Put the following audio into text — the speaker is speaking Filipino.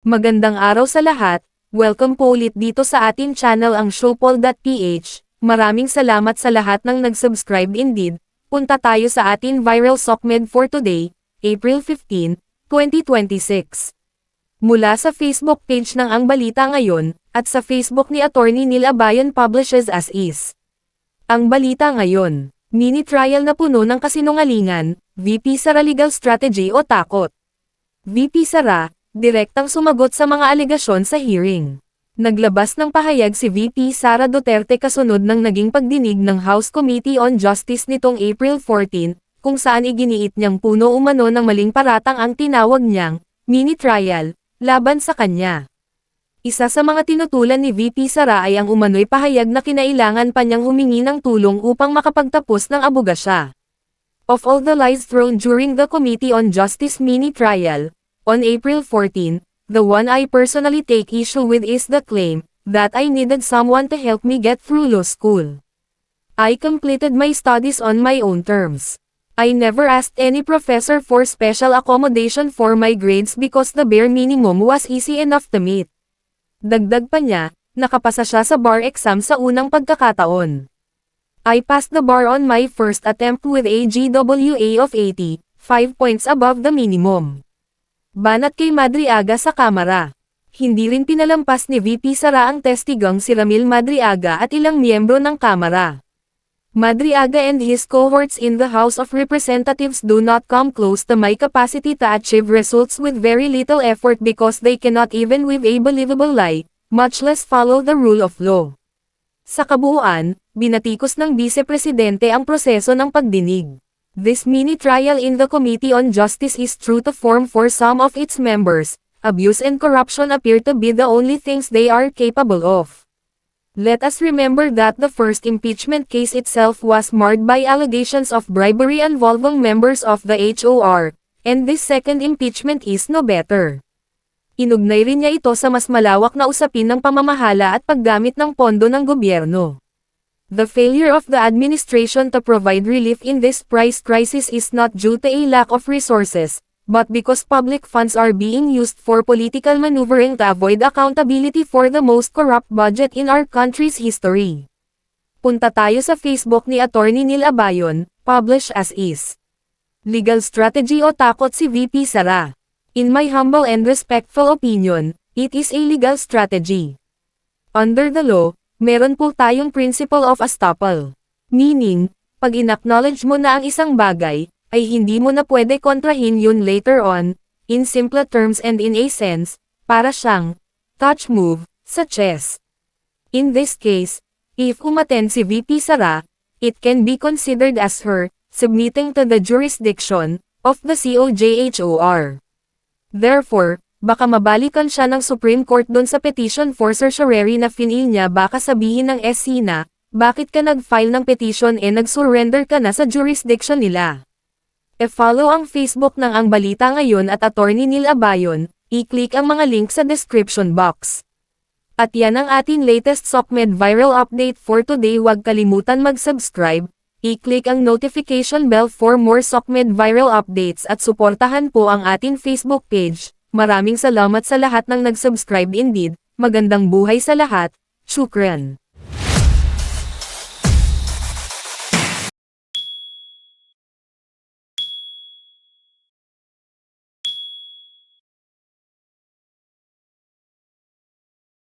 Magandang araw sa lahat, welcome po ulit dito sa ating channel ang Showpol.ph. Maraming salamat sa lahat ng nag-subscribe indeed. Punta tayo sa ating viral SOCMED for today, April 15, 2026. Mula sa Facebook page ng Ang Balita Ngayon, at sa Facebook ni Attorney Neil Abayon publishes as is. Ang Balita Ngayon, mini trial na puno ng kasinungalingan, VP Sara legal strategy o takot. VP Sara, direktang sumagot sa mga alegasyon sa hearing. Naglabas ng pahayag si VP Sara Duterte kasunod ng naging pagdinig ng House Committee on Justice nitong April 14, kung saan iginiit niyang puno umano ng maling paratang ang tinawag niyang mini trial laban sa kanya. Isa sa mga tinutulan ni VP Sara ay ang umano'y pahayag na kinailangan pa niyang humingi ng tulong upang makapagtapos ng abogasya. Of all the lies thrown during the Committee on Justice mini trial, on April 14, the one I personally take issue with is the claim that I needed someone to help me get through law school. I completed my studies on my own terms. I never asked any professor for special accommodation for my grades because the bare minimum was easy enough to meet. Dagdag pa niya, nakapasa siya sa bar exam sa unang pagkakataon. I passed the bar on my first attempt with a GWA of 80, 5 points above the minimum. Banat kay Madriaga sa Kamara. Hindi rin pinalampas ni VP Sara ang testigang si Ramil Madriaga at ilang miyembro ng Kamara. Madriaga and his cohorts in the House of Representatives do not come close to my capacity to achieve results with very little effort because they cannot even weave a believable lie, much less follow the rule of law. Sa kabuuan, binatikos ng Vice-Presidente ang proseso ng pagdinig. This mini trial in the Committee on Justice is true to form for some of its members. Abuse and corruption appear to be the only things they are capable of. Let us remember that the first impeachment case itself was marred by allegations of bribery involving members of the HOR, and this second impeachment is no better. Inugnay rin niya ito sa mas malawak na usapin ng pamamahala at paggamit ng pondo ng gobyerno. The failure of the administration to provide relief in this price crisis is not due to a lack of resources, but because public funds are being used for political maneuvering to avoid accountability for the most corrupt budget in our country's history. Punta tayo sa Facebook ni Attorney Neil Abayon, publish as is. Legal strategy o takot si VP Sara? In my humble and respectful opinion, it is a legal strategy. Under the law, meron po tayong principle of estoppel. Meaning, pag in-acknowledge mo na ang isang bagay, ay hindi mo na pwede kontrahin yun later on, in simple terms and in a sense, para siyang touch move sa chess. In this case, if umattend si VP Sara, it can be considered as her submitting to the jurisdiction of the COJHOR. Therefore, baka mabalikan siya ng Supreme Court doon sa petition for certiorari na finil niya, baka sabihin ng SC na, bakit ka nag-file ng petition nag-surrender ka na sa jurisdiction nila. E-follow ang Facebook ng Ang Balita Ngayon at Attorney Neil Abayon, i-click ang mga link sa description box. At yan ang ating latest SOCMED viral update for today. Huwag kalimutan mag-subscribe, i-click ang notification bell for more SOCMED viral updates at suportahan po ang ating Facebook page. Maraming salamat sa lahat ng nag-subscribe indeed, magandang buhay sa lahat, shukran.